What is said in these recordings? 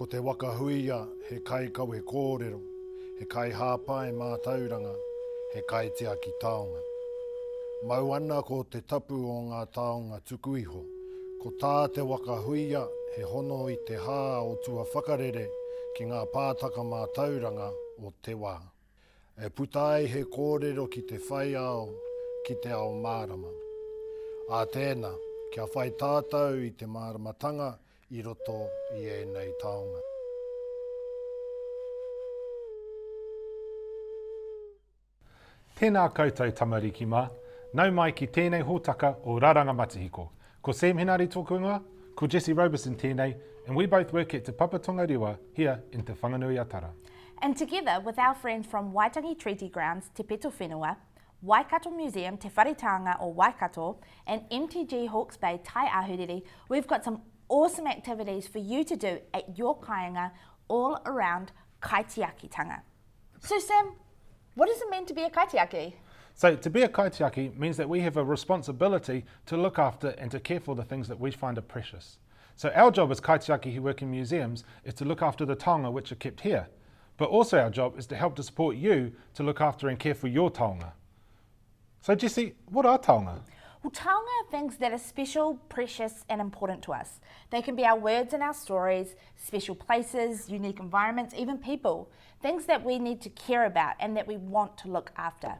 Ko te wakahuia he kaikau he kōrero, he kai hāpai mā tauranga, he Kaitiaki Taonga. Mau ana ko te tapu o ngā taonga tuku iho, ko tā te wakahuia he hono i te hā o tua whakarere ki ngā pātaka mā tauranga o te wā. E putai he kōrero ki te whai ao, ki te ao mārama. A tēnā, kia whai tātou i te māramatanga i roto i ēnei taonga. Tēnā koutou tamariki mā, nau mai ki tēnei hōtaka o Raranga Matihiko. Ko Sam Henare tōku ingoa, ko Jesse Roberson tēnei, and we both work at Te Papa Tongarewa here in Te Whanganui Atara. And together with our friends from Waitangi Treaty Grounds, Te Peto Whenua, Waikato Museum, Te Wharetanga o Waikato, and MTG Hawke's Bay Tai Ahuriri, we've got some awesome activities for you to do at your kāinga all around Kaitiaki-tanga. So Sam, what does it mean to be a Kaitiaki? So to be a Kaitiaki means that we have a responsibility to look after and to care for the things that we find are precious. So our job as Kaitiaki who work in museums is to look after the taonga which are kept here. But also our job is to help to support you to look after and care for your taonga. So Jesse, what are taonga? Well, taonga are things that are special, precious and important to us. They can be our words and our stories, special places, unique environments, even people. Things that we need to care about and that we want to look after.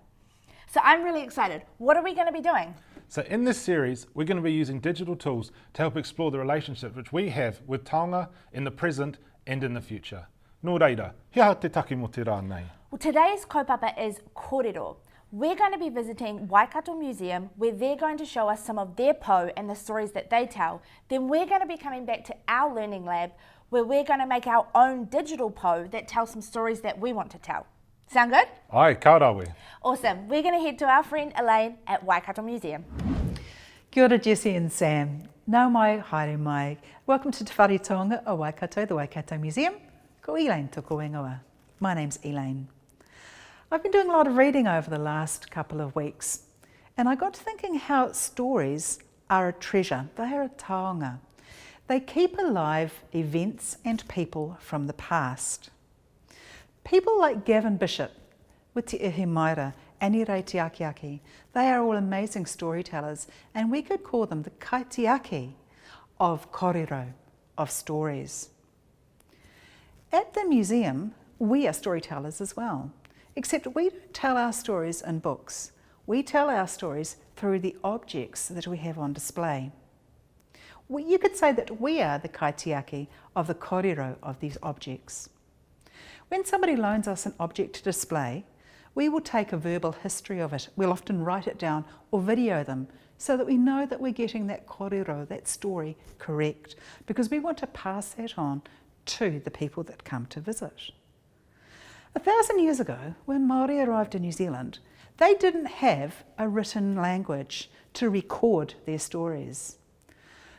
So I'm really excited. What are we going to be doing? So in this series, we're going to be using digital tools to help explore the relationship which we have with taonga in the present and in the future. Nō reira, hea te taki mo te rā nei. Well, today's kaupapa is Korero. We're going to be visiting Waikato Museum where they're going to show us some of their po and the stories that they tell. Then we're going to be coming back to our learning lab where we're going to make our own digital po that tells some stories that we want to tell. Sound good? Ai, ka rawe. Awesome. We're going to head to our friend Elaine at Waikato Museum. Kia ora Jesse and Sam. Nau mai, haere mai. Welcome to Te Whare Tonga o Waikato, the Waikato Museum. Ko Elaine toko ingoa. My name's Elaine. I've been doing a lot of reading over the last couple of weeks, and I got to thinking how stories are a treasure. They are a taonga. They keep alive events and people from the past. People like Gavin Bishop, Witi Ihimaira, Annie Reitiakiaki, they are all amazing storytellers, and we could call them the Kaitiaki of kōrero, of stories. At the museum, we are storytellers as well, except we don't tell our stories in books. We tell our stories through the objects that we have on display. You could say that we are the Kaitiaki of the kōrero of these objects. When somebody loans us an object to display, we will take a verbal history of it. We'll often write it down or video them so that we know that we're getting that kōrero, that story, correct, because we want to pass that on to the people that come to visit. 1,000 years ago, when Māori arrived in New Zealand, they didn't have a written language to record their stories.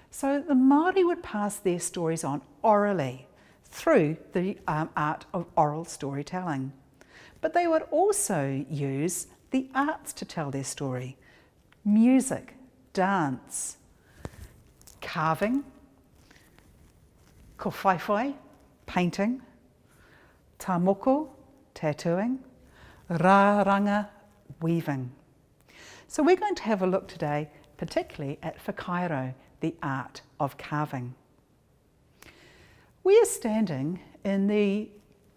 So the Māori would pass their stories on orally through the art of oral storytelling. But they would also use the arts to tell their story. Music, dance, carving, kōwhaiwhai, painting, tāmoko, tattooing, rāranga, weaving. So we're going to have a look today particularly at whakaero, the art of carving. We are standing in the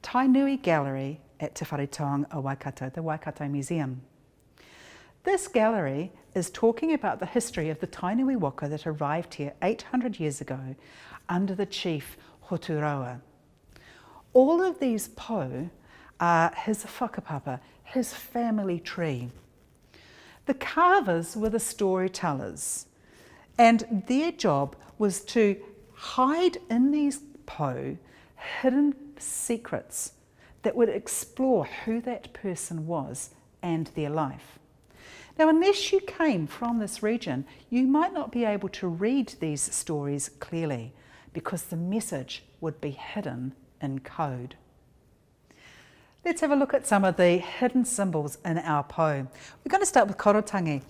Tainui Gallery at Te Whare Tonga o Waikato, the Waikato Museum. This gallery is talking about the history of the Tainui waka that arrived here 800 years ago under the chief Hoturoa. All of these po are his whakapapa, his family tree. The carvers were the storytellers, and their job was to hide in these po hidden secrets that would explore who that person was and their life. Now, unless you came from this region, you might not be able to read these stories clearly because the message would be hidden in code. Let's have a look at some of the hidden symbols in our po. We're going to start with Korotangi.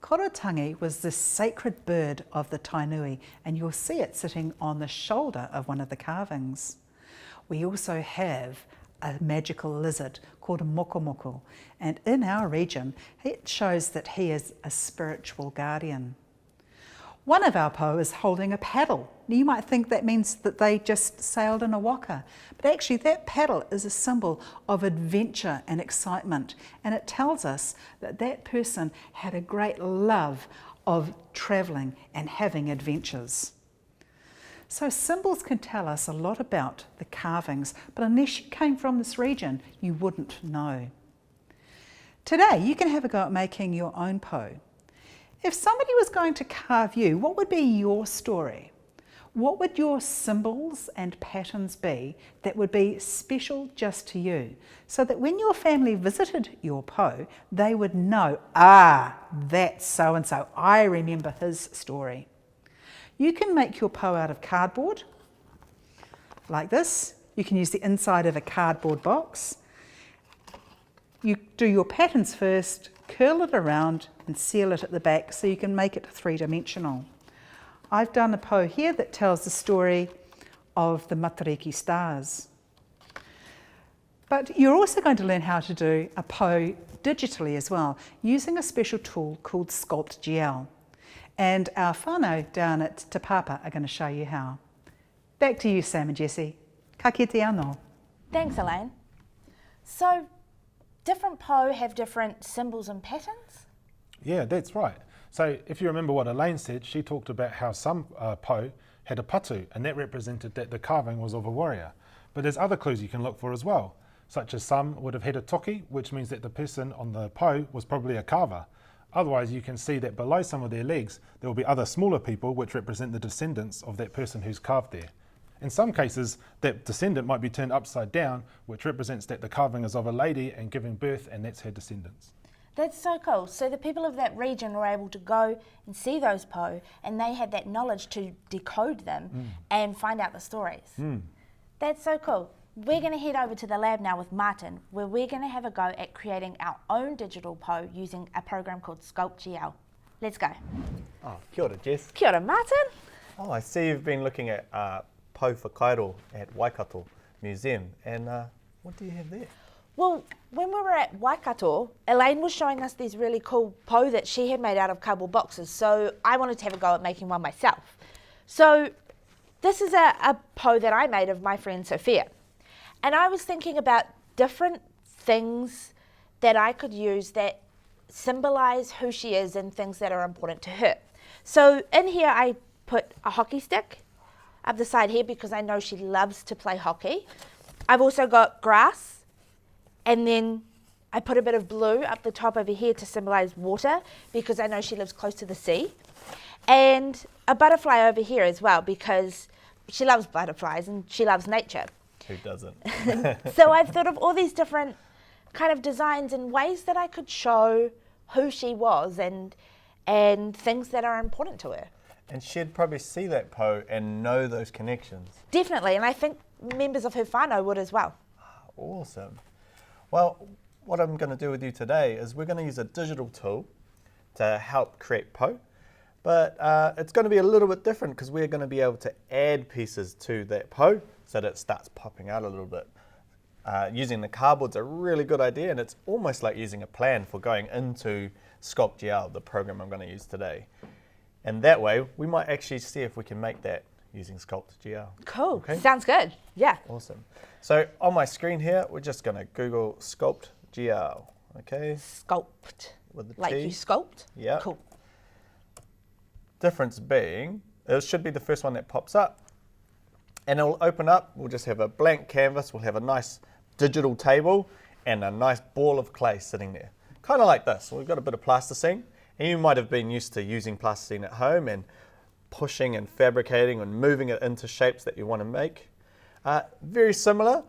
Korotangi was the sacred bird of the Tainui, and you'll see it sitting on the shoulder of one of the carvings. We also have a magical lizard called a mokomoko, and in our region it shows that he is a spiritual guardian. One of our po is holding a paddle. Now you might think that means that they just sailed in a waka, but actually that paddle is a symbol of adventure and excitement, and it tells us that that person had a great love of travelling and having adventures. So symbols can tell us a lot about the carvings, but unless you came from this region, you wouldn't know. Today, you can have a go at making your own po. If somebody was going to carve you, what would be your story? What would your symbols and patterns be that would be special just to you, so that when your family visited your po, they would know, that's so-and-so, I remember his story. You can make your po out of cardboard, like this. You can use the inside of a cardboard box. You do your patterns first, curl it around and seal it at the back so you can make it three-dimensional. I've done a po here that tells the story of the Matariki stars. But you're also going to learn how to do a po digitally as well, using a special tool called SculptGL. And our whānau down at Te Papa are going to show you how. Back to you, Sam and Jessie. Ka kite anō. Thanks, Elaine. So, different po have different symbols and patterns? Yeah, that's right. So if you remember what Elaine said, she talked about how some po had a patu, and that represented that the carving was of a warrior. But there's other clues you can look for as well, such as some would have had a toki, which means that the person on the po was probably a carver. Otherwise, you can see that below some of their legs, there will be other smaller people which represent the descendants of that person who's carved there. In some cases, that descendant might be turned upside down, which represents that the carving is of a lady and giving birth, and that's her descendants. That's so cool. So the people of that region were able to go and see those po, and they had that knowledge to decode them and find out the stories. That's so cool. We're going to head over to the lab now with Martin, where we're going to have a go at creating our own digital po using a program called SculptGL. Let's go. Oh, kia ora, Jess. Kia ora, Martin. Oh, I see you've been looking at po for kōrero at Waikato Museum, and what do you have there? Well, when we were at Waikato, Elaine was showing us these really cool po that she had made out of cardboard boxes, so I wanted to have a go at making one myself. So this is a po that I made of my friend Sophia. And I was thinking about different things that I could use that symbolise who she is and things that are important to her. So in here I put a hockey stick up the side here because I know she loves to play hockey. I've also got grass, and then I put a bit of blue up the top over here to symbolise water because I know she lives close to the sea. And a butterfly over here as well because she loves butterflies and she loves nature. Who doesn't? So I've thought of all these different kind of designs and ways that I could show who she was and things that are important to her. And she'd probably see that po and know those connections. Definitely, and I think members of her whānau would as well. Awesome. Well, what I'm going to do with you today is we're going to use a digital tool to help create po, but it's going to be a little bit different because we're going to be able to add pieces to that po so that it starts popping out a little bit. Using the cardboard's a really good idea, and it's almost like using a plan for going into SculptGL, the program I'm going to use today. And that way, we might actually see if we can make that using SculptGL. Cool, Okay? sounds good, yeah. Awesome. So on my screen here, we're just going to Google SculptGL, okay? Sculpt, With the like T. you sculpt? Yeah. Cool. Difference being, it should be the first one that pops up. And it'll open up, we'll just have a blank canvas, we'll have a nice digital table and a nice ball of clay sitting there. Kind of like this. We've got a bit of plasticine, and you might have been used to using plasticine at home and pushing and fabricating and moving it into shapes that you want to make. Very similar,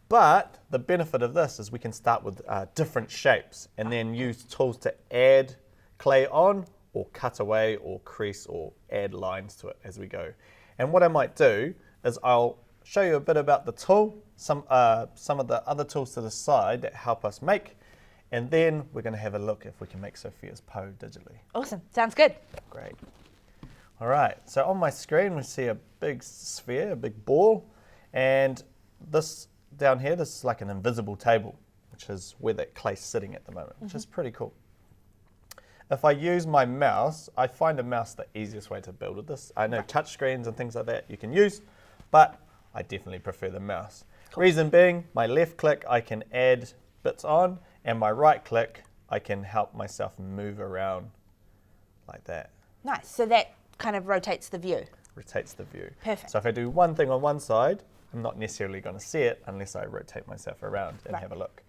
but the benefit of this is we can start with different shapes and then use tools to add clay on or cut away or crease or add lines to it as we go. And what I might do is I'll show you a bit about the tool, some of the other tools to the side that help us make, and then we're going to have a look if we can make Sophia's po digitally. Awesome, sounds good. Great. All right, so on my screen we see a big sphere, a big ball, and this down here, this is like an invisible table, which is where that clay's sitting at the moment, which is pretty cool. If I use my mouse, I find a mouse the easiest way to build with this. I know touchscreens and things like that you can use, but I definitely prefer the mouse. Reason being, my left click I can add bits on, and my right click I can help myself move around like that. Nice. So that kind of rotates the view. Rotates the view. Perfect. So if I do one thing on one side, I'm not necessarily going to see it unless I rotate myself around and have a look.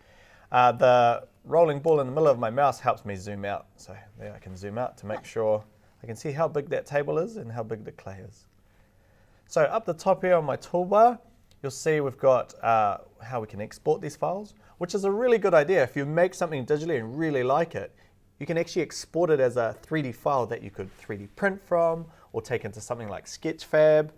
The rolling ball in the middle of my mouse helps me zoom out. So there I can zoom out to make sure I can see how big that table is and how big the clay is. So up the top here on my toolbar, you'll see we've got how we can export these files, which is a really good idea. If you make something digitally and really like it, you can actually export it as a 3D file that you could 3D print from, or take into something like Sketchfab,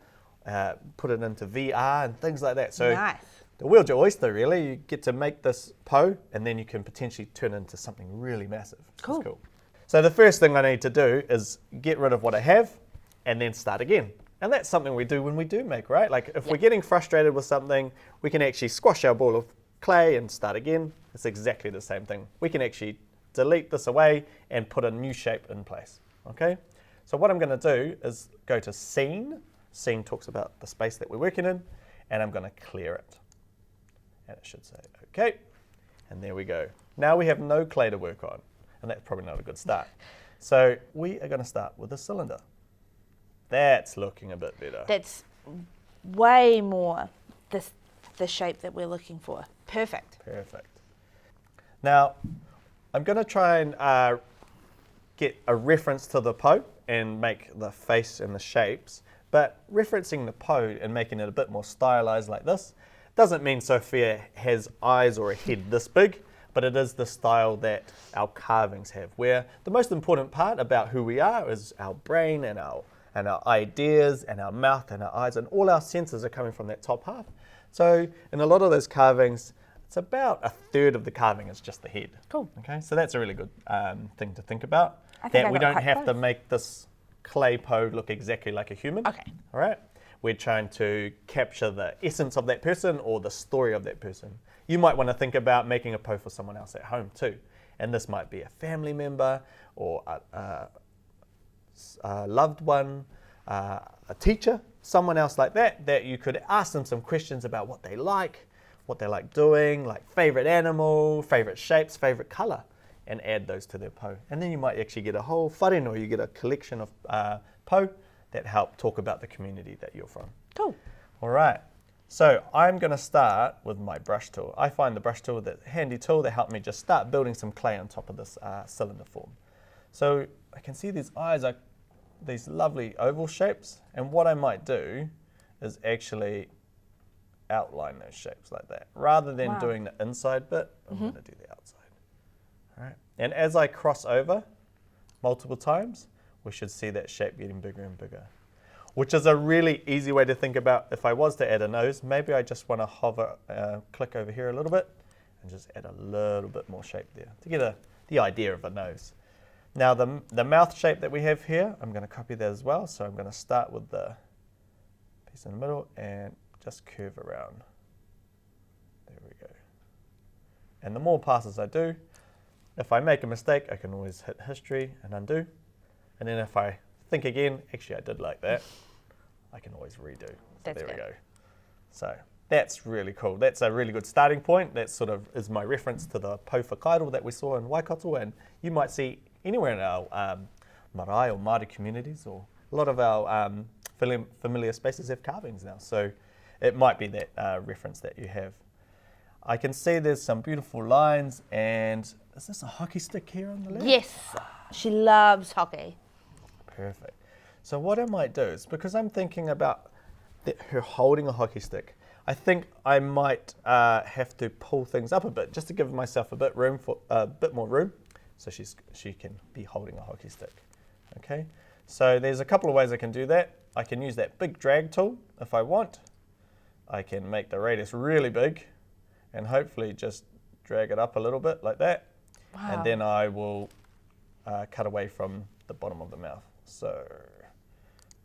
put it into VR and things like that. So nice. The world's your oyster, really. You get to make this Po, and then you can potentially turn it into something really massive. Cool. Cool. So the first thing I need to do is get rid of what I have, and then start again. And that's something we do when we do make, right? Like if we're getting frustrated with something, we can actually squash our ball of clay and start again. It's exactly the same thing. We can actually delete this away and put a new shape in place, okay? So what I'm gonna do is go to Scene. Scene talks about the space that we're working in, and I'm gonna clear it. And it should say, okay, and there we go. Now we have no clay to work on, and that's probably not a good start. So we are gonna start with a cylinder. That's looking a bit better. That's way more the shape that we're looking for. Perfect. Perfect. Now, I'm going to try and get a reference to the Po and make the face and the shapes, but referencing the Po and making it a bit more stylized like this doesn't mean Sophia has eyes or a head this big, but it is the style that our carvings have, where the most important part about who we are is our brain and our ideas and our mouth and our eyes, and all our senses are coming from that top half. So in a lot of those carvings, it's about a third of the carving is just the head. Cool. Okay, so that's a really good thing to think about. I think that I we got don't quite have to close. make this clay Po look exactly like a human. Okay. All right. We're trying to capture the essence of that person or the story of that person. You might want to think about making a Po for someone else at home too. And this might be a family member or a loved one, a teacher, someone else like that, that you could ask them some questions about what they like doing, like favorite animal, favorite shapes, favorite color, and add those to their Po. And then you might actually get a whole whare, or you get a collection of Po that help talk about the community that you're from. Cool. All right. So I'm going to start with my brush tool. I find the brush tool that handy tool that helped me just start building some clay on top of this cylinder form. So I can see these eyes are these lovely oval shapes, and what I might do is actually outline those shapes like that. Rather than doing the inside bit, I'm going to do the outside. All right. And as I cross over multiple times, we should see that shape getting bigger and bigger, which is a really easy way to think about if I was to add a nose. Maybe I just want to hover, click over here a little bit and just add a little bit more shape there to get the idea of a nose. Now the mouth shape that we have here, I'm going to copy that as well. So I'm going to start with the piece in the middle and just curve around. There we go. And the more passes I do, if I make a mistake, I can always hit history and undo. And then if I think again, actually I did like that, I can always redo. So That's there we good. go. So that's really cool. That's a really good starting point. That sort of is my reference to the Po whakairo that we saw in Waikato, and you might see anywhere in our marae or Māori communities, or a lot of our familiar spaces have carvings now. So it might be that reference that you have. I can see there's some beautiful lines, and is this a hockey stick here on the left? Yes. She loves hockey. Perfect. So what I might do is, because I'm thinking about her holding a hockey stick, I think I might have to pull things up a bit just to give myself a bit more room, so she can be holding a hockey stick. Okay. So there's a couple of ways I can do that. I can use that big drag tool if I want. I can make the radius really big, and hopefully just drag it up a little bit like that. Wow. And then I will cut away from the bottom of the mouth. So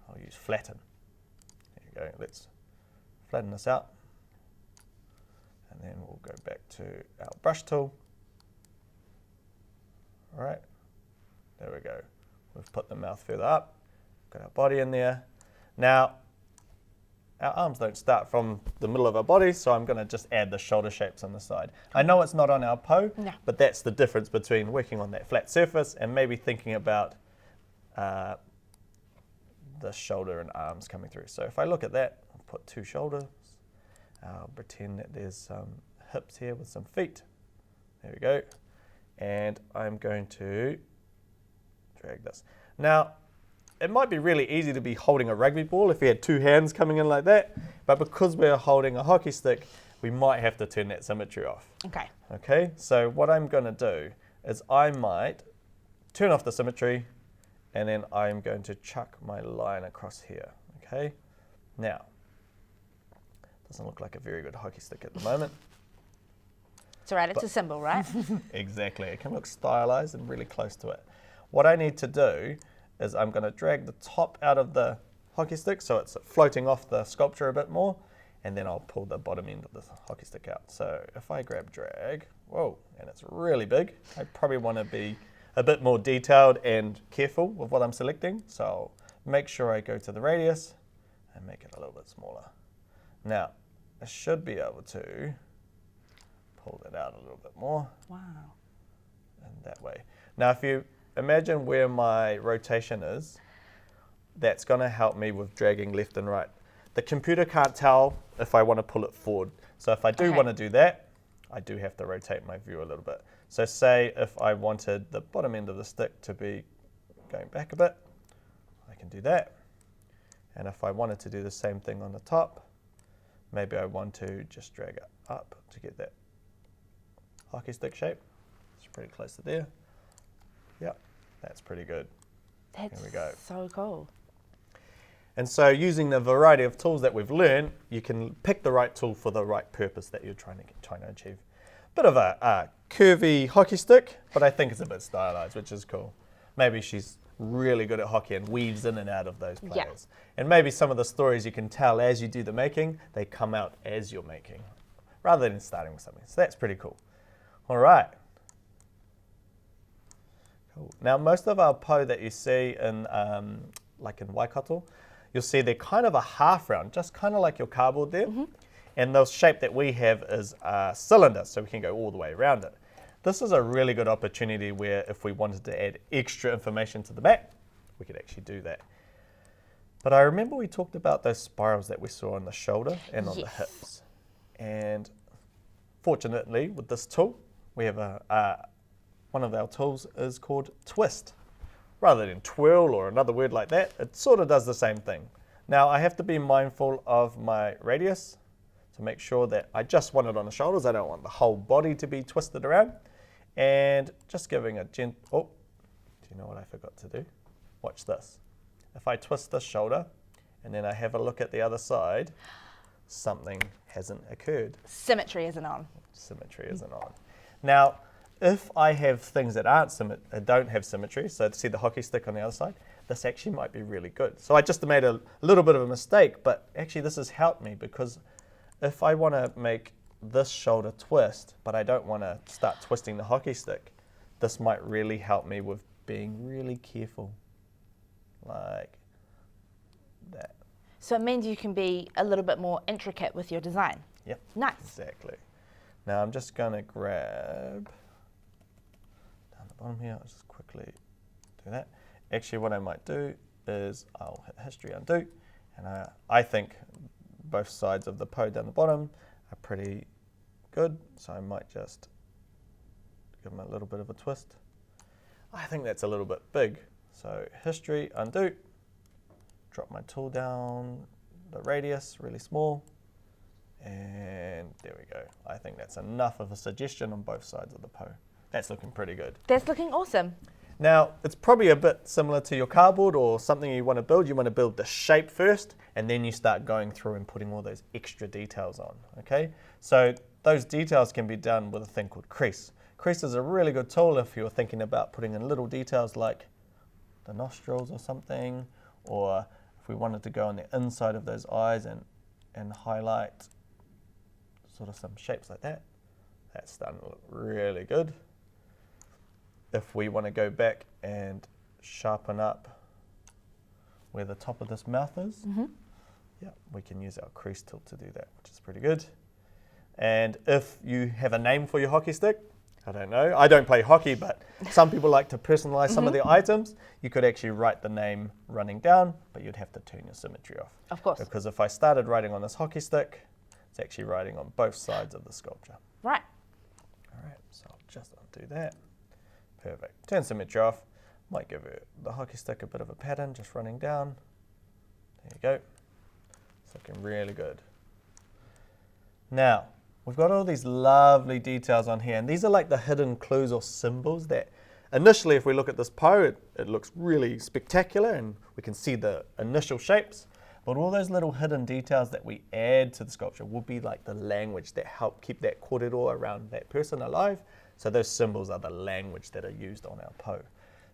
I'll use flatten. There you go. Let's flatten this out. And then we'll go back to our brush tool. All right, there we go. We've put the mouth further up, got our body in there. Now, our arms don't start from the middle of our body, so I'm going to just add the shoulder shapes on the side. I know it's not on our po, but that's the difference between working on that flat surface and maybe thinking about the shoulder and arms coming through. So if I look at that, I'll put 2 shoulders. I'll pretend that there's some hips here with some feet. There we go. And I'm going to drag this. Now, it might be really easy to be holding a rugby ball if you had 2 hands coming in like that, but because we're holding a hockey stick, we might have to turn that symmetry off. Okay. Okay, so what I'm going to do is I might turn off the symmetry, and then I'm going to chuck my line across here. Okay, now, doesn't look like a very good hockey stick at the moment. It's all right, it's a symbol, right? Exactly, it can look stylized and really close to it. What I need to do is I'm going to drag the top out of the hockey stick so it's floating off the sculpture a bit more, and then I'll pull the bottom end of the hockey stick out. So if I grab drag, whoa, and it's really big, I probably want to be a bit more detailed and careful with what I'm selecting. So I'll make sure I go to the radius and make it a little bit smaller. Now, I should be able to pull that out a little bit more. Wow. And that way. Now, if you imagine where my rotation is, that's going to help me with dragging left and right. The computer can't tell if I want to pull it forward. So if I do want to do that, I do have to rotate my view a little bit. So say if I wanted the bottom end of the stick to be going back a bit, I can do that. And if I wanted to do the same thing on the top, maybe I want to just drag it up to get that hockey stick shape. It's pretty close to there. Yep, that's pretty good. That's There we go. so cool. And so using the variety of tools that we've learned, you can pick the right tool for the right purpose that you're trying to achieve. Bit of a curvy hockey stick, but I think it's a bit stylized, which is cool. Maybe she's really good at hockey and weaves in and out of those players. And maybe some of the stories you can tell as you do the making, they come out as you're making, rather than starting with something. So that's pretty cool. All right. Cool. Now, most of our po that you see in, like in Waikato, you'll see they're kind of a half round, just kind of like your cardboard there. And the shape that we have is a cylinder, so we can go all the way around it. This is a really good opportunity where if we wanted to add extra information to the back, we could actually do that. But I remember we talked about those spirals that we saw on the shoulder and on the hips. And fortunately, with this tool, we have one of our tools is called twist. Rather than twirl or another word like that, it sort of does the same thing. Now, I have to be mindful of my radius to make sure that I just want it on the shoulders. I don't want the whole body to be twisted around. And just giving a do you know what I forgot to do? Watch this. If I twist this shoulder and then I have a look at the other side, something hasn't occurred. Symmetry isn't on. Symmetry isn't on. Now, if I have things that don't have symmetry, so to see the hockey stick on the other side, this actually might be really good. So I just made a little bit of a mistake, but actually this has helped me because if I want to make this shoulder twist, but I don't want to start twisting the hockey stick, this might really help me with being really careful, like that. So it means you can be a little bit more intricate with your design. Yep. Nice. Exactly. Now I'm just going to grab down the bottom here. I'll just quickly do that. Actually, what I might do is I'll hit history undo, and I think both sides of the po down the bottom are pretty good, so I might just give them a little bit of a twist. I think that's a little bit big, so history undo, drop my tool down the radius really small, and there we go. I think that's enough of a suggestion on both sides of the po. That's looking pretty good. That's looking awesome. Now, it's probably a bit similar to your cardboard or something you want to build. You want to build the shape first, and then you start going through and putting all those extra details on, okay? So those details can be done with a thing called crease. Crease is a really good tool if you're thinking about putting in little details like the nostrils or something, or if we wanted to go on the inside of those eyes and highlight sort of some shapes like that. That's starting to look really good. If we want to go back and sharpen up where the top of this mouth is, yeah, we can use our crease tool to do that, which is pretty good. And if you have a name for your hockey stick, I don't know, I don't play hockey, but some people like to personalize some of their items. You could actually write the name running down, but you'd have to turn your symmetry off. Of course. Because if I started writing on this hockey stick, it's actually writing on both sides of the sculpture. Right. All right, so I'll just undo that. Perfect. Turn symmetry off. Might give the hockey stick a bit of a pattern, just running down. There you go. It's looking really good. Now, we've got all these lovely details on here, and these are like the hidden clues or symbols that initially, if we look at this po, it looks really spectacular, and we can see the initial shapes. But all those little hidden details that we add to the sculpture will be like the language that help keep that kōrero around that person alive. So those symbols are the language that are used on our po.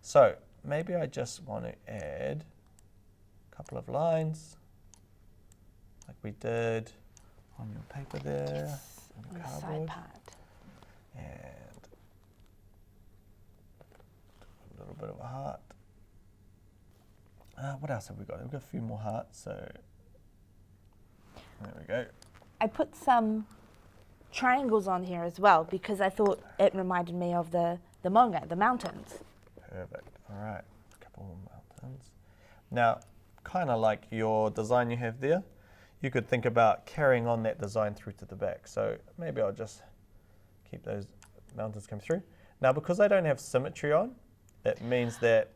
So maybe I just want to add a couple of lines like we did on your paper there. On the side part. And a little bit of a heart. What else have we got? We've got a few more hearts, so there we go. I put some triangles on here as well because I thought it reminded me of the Maunga, the mountains. Perfect. All right, a couple of mountains. Now, kind of like your design you have there, you could think about carrying on that design through to the back. So maybe I'll just keep those mountains come through. Now, because I don't have symmetry on, it means that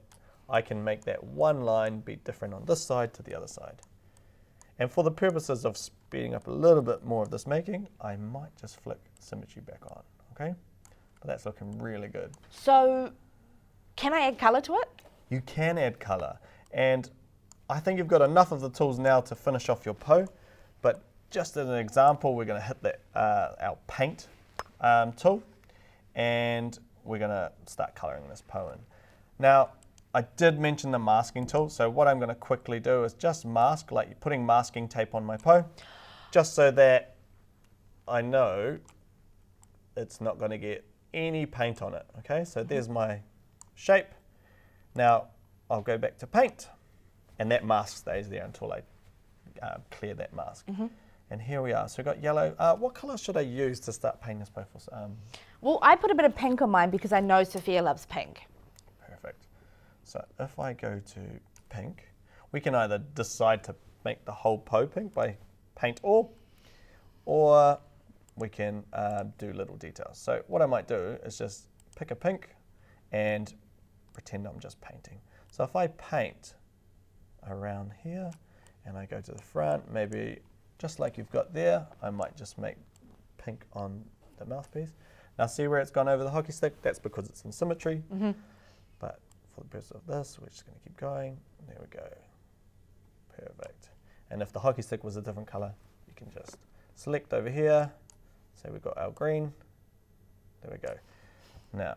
I can make that one line be different on this side to the other side. And for the purposes of speeding up a little bit more of this making, I might just flick symmetry back on, okay? But that's looking really good. So, can I add colour to it? You can add colour, and I think you've got enough of the tools now to finish off your po, but just as an example, we're going to hit our paint tool, and we're going to start colouring this po in. Now, I did mention the masking tool, so what I'm going to quickly do is just mask, like putting masking tape on my po, just so that I know it's not going to get any paint on it, okay? So there's my shape. Now, I'll go back to paint, and that mask stays there until I clear that mask. And here we are. So we've got yellow. What colour should I use to start painting this po? Well, I put a bit of pink on mine because I know Sophia loves pink. Perfect. So if I go to pink, we can either decide to make the whole po pink by paint all, or we can do little details. So what I might do is just pick a pink and pretend I'm just painting. So if I paint around here and I go to the front, maybe just like you've got there, I might just make pink on the mouthpiece. Now see where it's gone over the hockey stick? That's because it's in symmetry. But for the purpose of this, we're just going to keep going. There we go. Perfect. And if the hockey stick was a different colour, you can just select over here. Say we've got our green. There we go. Now,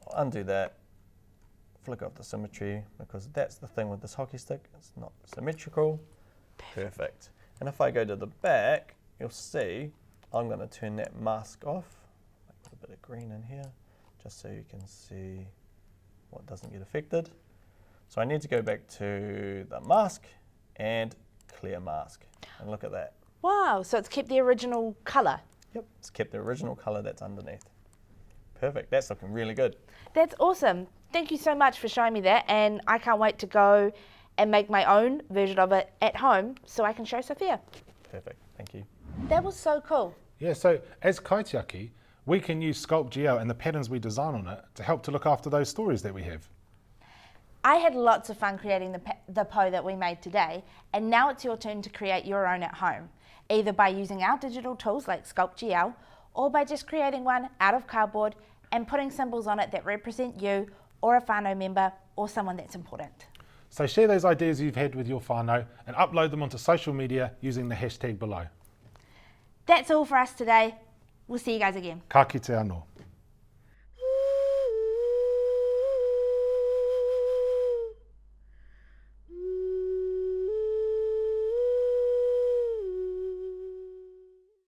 I'll undo that. Flick off the symmetry, because that's the thing with this hockey stick. It's not symmetrical. Perfect. And if I go to the back, you'll see I'm going to turn that mask off. Put a bit of green in here, just so you can see what doesn't get affected. So I need to go back to the mask and clear mask. And look at that. Wow, so it's kept the original colour. Yep, it's kept the original colour that's underneath. Perfect, that's looking really good. That's awesome. Thank you so much for showing me that, and I can't wait to go and make my own version of it at home so I can show Sophia. Perfect, thank you. That was so cool. Yeah, so as Kaitiaki, we can use SculptGL and the patterns we design on it to help to look after those stories that we have. I had lots of fun creating the po that we made today, and now it's your turn to create your own at home, either by using our digital tools like SculptGL, or by just creating one out of cardboard and putting symbols on it that represent you or a whānau member or someone that's important. So share those ideas you've had with your whānau and upload them onto social media using the hashtag below. That's all for us today. We'll see you guys again. Ka kite anō.